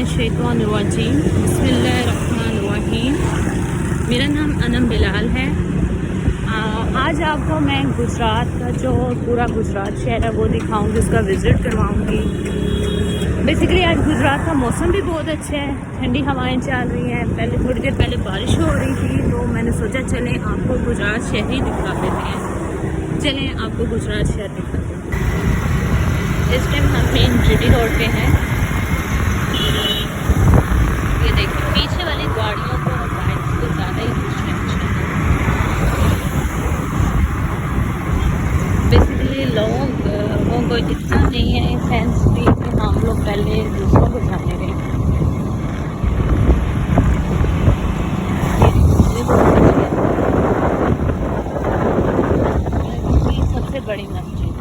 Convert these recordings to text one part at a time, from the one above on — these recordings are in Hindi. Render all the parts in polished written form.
मिनश्शैतानिर्रजीम बिस्मिल्लाहिर्रहमानिर्रहीम। मेरा नाम अनमबिलाल है। आज आपको मैं गुजरात का जो पूरा गुजरात शहर है वो दिखाऊंगी, उसका विज़िट करवाऊंगी। बेसिकली आज गुजरात का मौसम भी बहुत अच्छा है, ठंडी हवाएं चल रही हैं। पहले थोड़ी देर पहले बारिश हो रही थी, तो मैंने सोचा चलें आपको गुजरात शहर ही दिखा देते हैं। चलें आपको गुजरात शहर दिखा देते हैं। इस टाइम हम मेन जीटी रोड पे हैं। ये देखिए पीछे वाली गाड़ियों को और बाइक्स को ज़्यादा ही डिस्ट्रैक्शन है। बेसिकली लोगों को इतना नहीं है सेंस भी कि हम लोग पहले दूसरों को जाने दें। ये सबसे बड़ी मस्जिद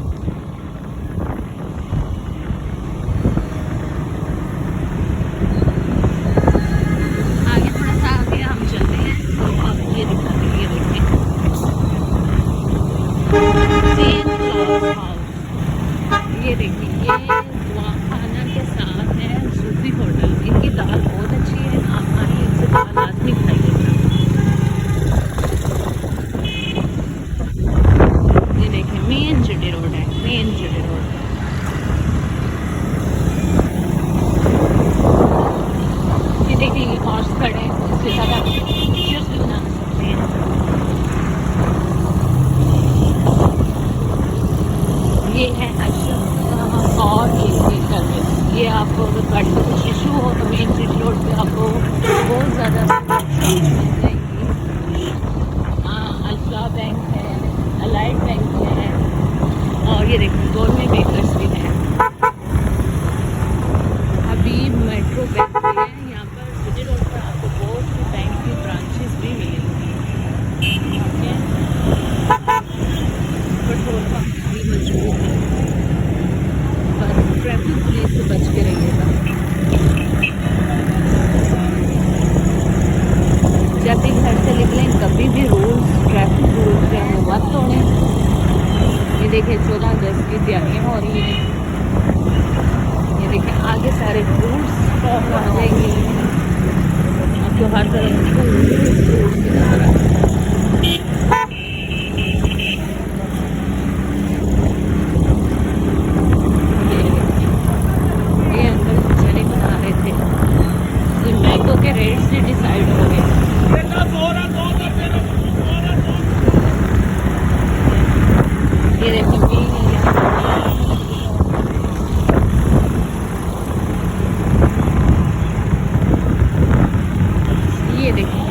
ये देखिए, ये खाना के साथ है सूफी होटल। इनकी दाल बहुत अच्छी है, आप आइए इनसे दाल लाजमी खाइएगा। ये देखिए मेन जीटी रोड है, मेन जीटी रोड। ये देखिए ये हॉर्स खड़े हैं, इससे ज़्यादा पिक्चर्स भी बना सकते हैं। ये है और ये सर्विस। ये आपको अगर गाड़ी का कुछ इशू हो तो मेन सिटी रोड पे आपको बहुत ज़्यादा मिल जाएगी। अल्फा बैंक है, अलाइड बैंक है, और ये देखिए गवर्नमेंट बेकर्स भी हैं। अभी मेट्रो बैंक भी है यहाँ पर। सिटी रोड पर आपको बहुत सी बैंक की ब्रांचेस भी मिलेंगी। ठीक है, पेट्रोल पंप भी मौजूद है, पर ट्रैफिक पुलिस से बच के रहिएगा। जब भी घर से निकलें कभी भी रूल्स, ट्रैफिक रूल्स जो है वो मत तोड़ें। ये देखिए 14 अगस्त की तैयारियाँ हो रही हैं। ये देखिए आगे सारे रूल्स फॉलो आ जाएंगे, आपको हर तरह के रूल्स की नजर आ जाएंगे। के रेट से डिसाइड हो गए। ये देखिए ये देखिए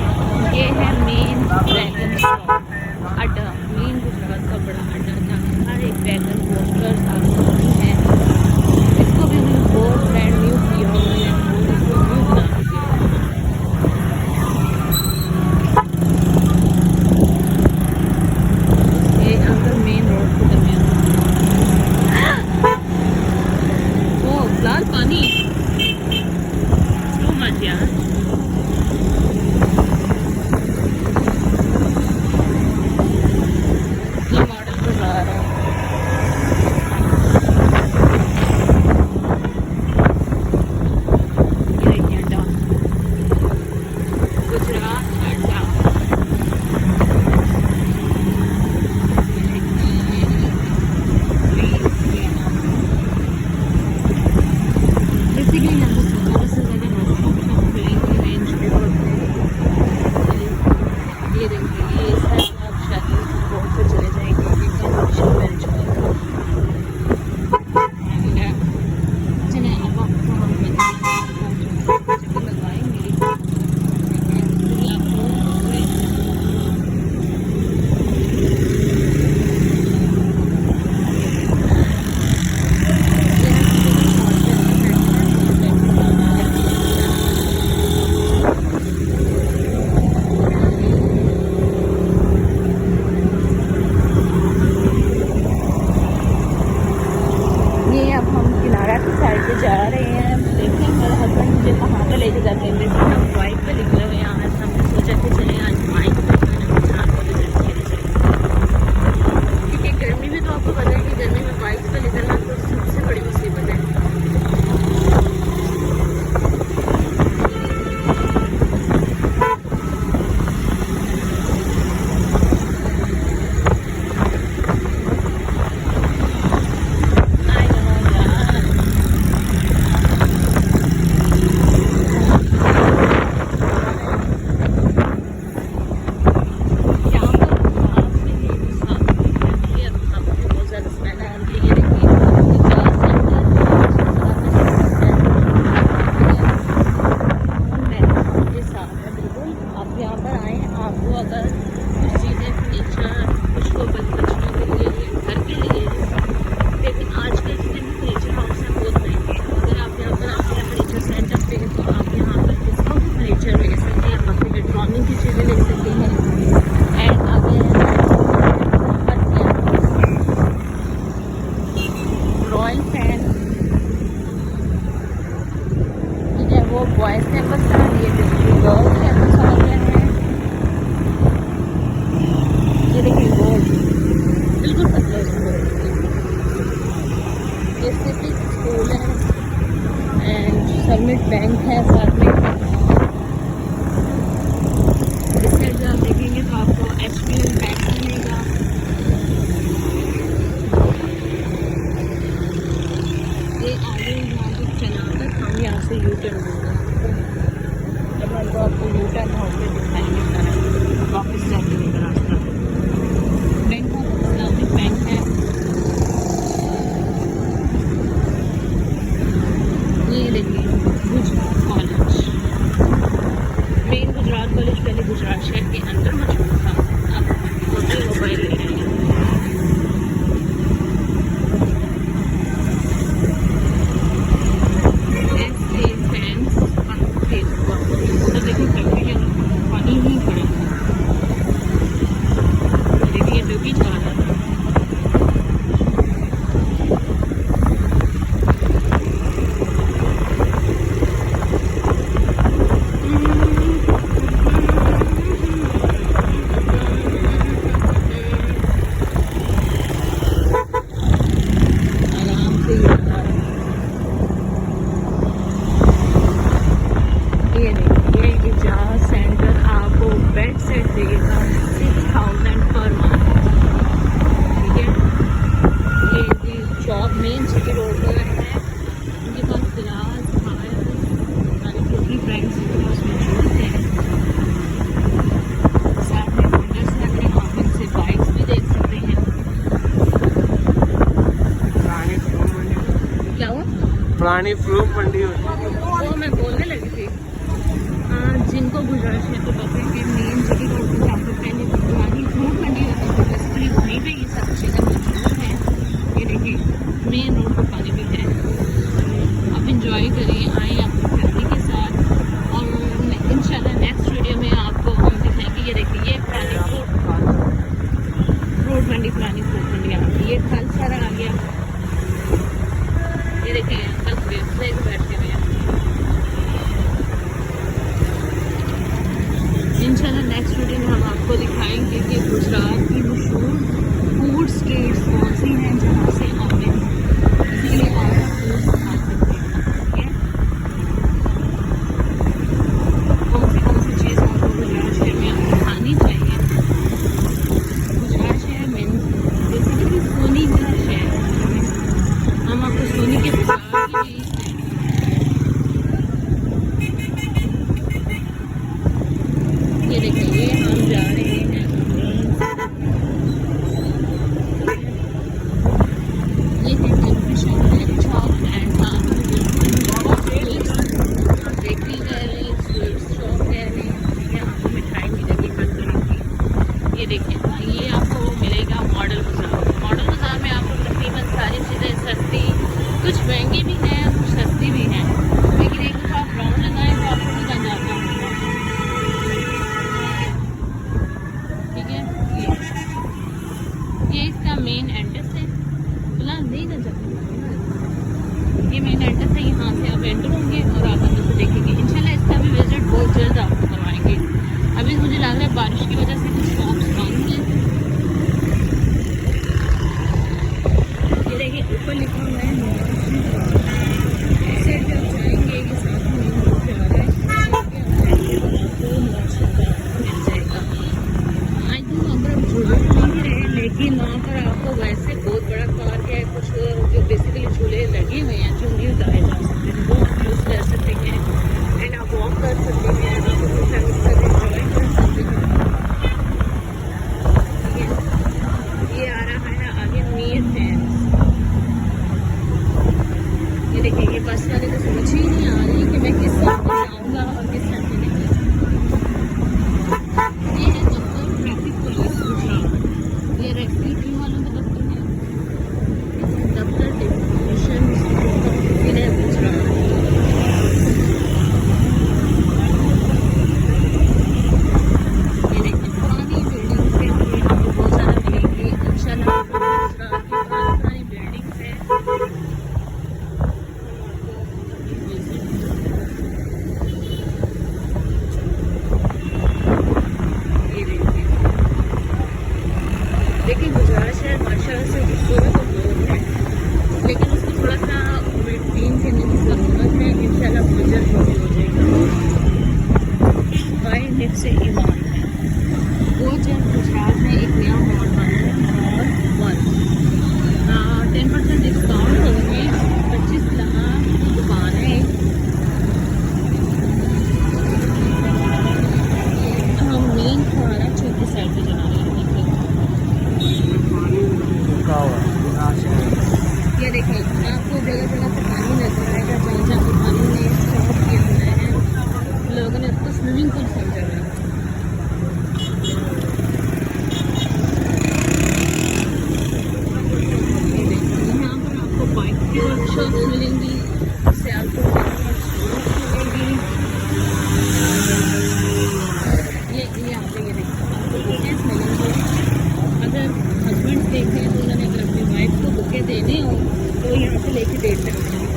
बैंक है साथ में। इस साइड जब आप देखेंगे तो आपको HBL बैंक मिलेगा। ये आगे यहाँ तक चला कर हम यहाँ से यू टर्न होगा, जब हमको आपको यू टर्न होकर दिखाएंगे सारा वापस जाने का रास्ता। बैंक ऑफ इस्लामिक बैंक है। ये देखिए Gujarat college, main Gujarat college पहले गुजरात शहर के अंदर मौजूद था, अब होटल मोबाइल ले रहे हैं। ऐसे फैंस तेज हुआ तो देखिए फैक्ट्री के अंदर पानी नहीं पड़ा, देखिए डूबी जा रहा था। मेन सिटी रोड पर है, उनके पास गिलास हमारे छोटी फ्रेंड्स के पास मौजूद हैं। साथ में होल्डर्स लग रहे हैं, आप इनसे बाइक्स भी देख सकते हैं। क्या हुआ? पुरानी फ्रूट मंडी होती है, वो मैं बोलने लगी थी। जिनको गुजरात शहर को पता है कि मेन सिटी रोड पर जहाँ पर पहले पुरानी फ्रूट मंडी होती थी, बेसिकली वहीं पर ये सब चीज़ें मौजूद हैं। ये देखिए मेन रोड पर पानी भी है। आप इंजॉय करिए, आए अपनी फैमिली के साथ, और इंशाल्लाह नेक्स्ट वीडियो में आपको हम दिखाएंगे। ये देखिए ये पुरानी फ्रूट मंडी, पुरानी फ्रूट मंडी आ गई। ये फल सारा आ गया। ये देखिए अंकल बैठे हुए हैं। इंशाल्लाह नेक्स्ट वीडियो में हम आपको दिखाएंगे कि गुजरात की मशहूर फूड स्ट्रीट्स कौन सी हैं जहाँ से हमें इसीलिए आप फूड खा सकते हैं। कौन सी चीज़ आपको गुजरात शहर में आपको खानी चाहिए। गुजरात शहर में बेसिकली सोनी का शहर है, हम आपको सोनी के बाजार की ये देखिए हम जा रहे हैं। ये है बेकरी कह रहे हैं, स्वीट शॉप कह रहे हैं, ठीक है। आपको मिठाई मिलेगी हर तरह की। ये देखिए ये आपको मिलेगा मॉडल बाज़ार। मॉडल बाज़ार में आपको तकरीबन सारी चीज़ें सस्ती, कुछ महंगी भी हैं, कुछ सस्ती भी हैं, लेकिन एक दफ़ा आप राउंड लगाएं तो आपको भी बन जाता है। ठीक है, ये इसका मेन एंट्रेंस है। बुला नहीं ना जाते, ये मेन एंट्रेंस है। यहाँ से आप एंटर होंगे और आप अंदर से देखेंगे। इंशाल्लाह इसका भी विजिट बहुत जल्द आपको करवाएंगे। अभी मुझे लग रहा है बारिश की वजह से कुछ शॉप्स बंद हैं। ये देखिए ऊपर लिखा हुआ है इससे जब जाएंगे कि साथ में मेन रोड पे आ रहा है, आपको मिल जाएगा। आई थिंक अगर आप झूले नहीं रहे, लेकिन वहाँ पर आपको वैसे बहुत बड़ा पार्क है, कुछ जो बेसिकली झूले लगे हुए हैं जो नहीं उतारे जा सकते, वो आप यूज़ कर सकते हैं एंड आप वॉक कर सकते हैं, आप अपनी फैमिली के साथ एंजॉय कर सकते हैं। ठीक है, ये आ रहा है आगे मीर फैंस। ये देखिए ये बस वाले तो समझ ही नहीं आ रही कि मैं किस साइड पे जाऊँगा और किस साइड पे नहीं। ये है दफ्तर ट्रैफिक पुलिस गुजरात, ये रेफ्रिजरेटर वालों का दफ्तर है। दफ्तर टेक्नीशियन जिले गुजरात। ये देखिए पुरानी बिल्डिंग से हमें बहुत ज़्यादा मिलेंगी इंशाल्लाह। गुजरात की पुरानी बिल्डिंग से देखिए गुजरात शहर माशाल्लाह से खूबसूरत और बहुत है, लेकिन उसको थोड़ा सा मेंटेन करने की ज़रूरत है। इंशाल्लाह बहुत जल्द बाई निफ्स ईमान है। वो जब गुजरात में एक नया मॉल बना है, मॉल 10% डिस्काउंट होंगे, 25 लाख की दुकान है। हम मेन खाना चौकी साइड पे चला रहे हैं। ये देखिए आपको जगह जगह पे पानी नजर आएगा, जहाँ जहाँ पे पानी ने स्टॉप किया हुआ है, लोगों ने उसको स्विमिंग पूल समझा हुआ है। ये देखिए यहाँ पर आपको बाइक की वर्कशॉप मिलेंगी, सियालकोट मिलेगी। ये आपको ये देखिए आपको बुकेस मिलेंगे। अगर हस्बैंड देखें तो उन्होंने अगर अपनी वाइफ को बुके देने हो तो यहाँ से लेके दे सकते हैं।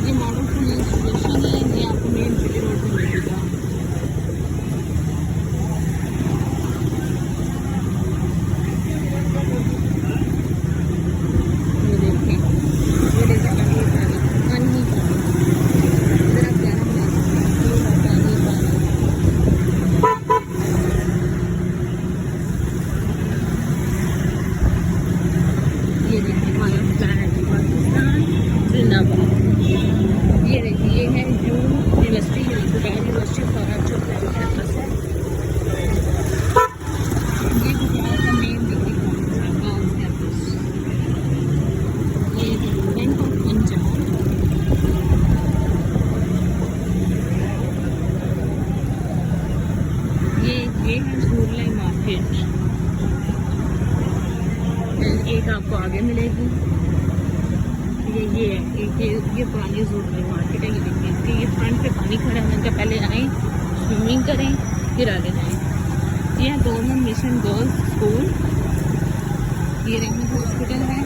ये मॉडल पुलिस स्टेशन है, ये आपको मेन सिटी रोड पर मिलेगा। ये देखिए ये देखिए पानी पानी इधर आप क्या बना सकते हैं, पानी पानी। ये देखिए हमारा फ्लैग पाकिस्तान जिंदाबाद। ये देखिए ये है यूनिवर्सिटी, यूनिवर्सिटी फॉर जो कैंपस है। ये गुजरात का मेन डिग्री कैंपस। ये बैंक ऑफ पंजाब। ये है झूले मार्केट। एक आपको आगे मिलेगी, ये है ये पुरानी झूले मार्केट है। ये देखिए इसके ये फ्रंट पे पानी खड़ा है, इनका पहले आए स्विमिंग करें फिर आगे जाएं। ये गवर्नमेंट मिशन गर्ल्स स्कूल। ये रहमत हॉस्पिटल है।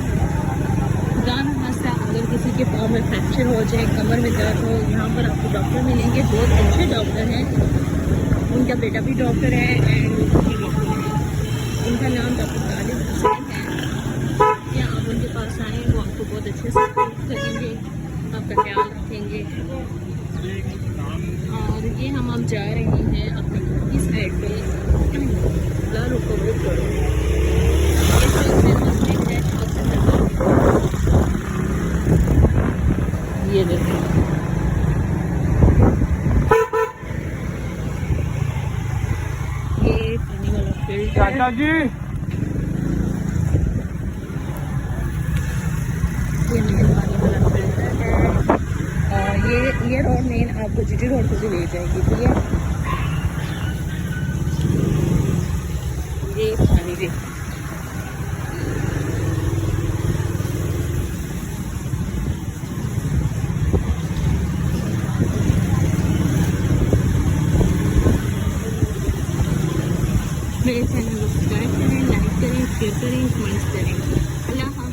जान हादसा अगर किसी के पाँव में फ्रैक्चर हो जाए, कमर में दर्द हो, यहाँ पर आपको डॉक्टर मिलेंगे, बहुत अच्छे डॉक्टर हैं। उनका बेटा भी डॉक्टर है एंड भी डॉक्टर है। उनका नाम डॉक्टर हुसैन है। या आप उनके पास आएँ, वो आपको बहुत अच्छे से सपोर्ट करेंगे, आपका ख्याल रखेंगे। और ये हम अब जा रहे हैं अपने घर की साइड पे। रुको ये देखिए ये पानी वाला फील्ड चाचा जी पानी वाला फिल्टर है। और ये रोड मेन आपको जीटी रोड पे भी ले जाएगी। ठीक है, ये पानी भी मेरे चैनल को सब्सक्राइब करें, लाइक करें, शेयर करें, कमेंट्स करें। अल्लाह।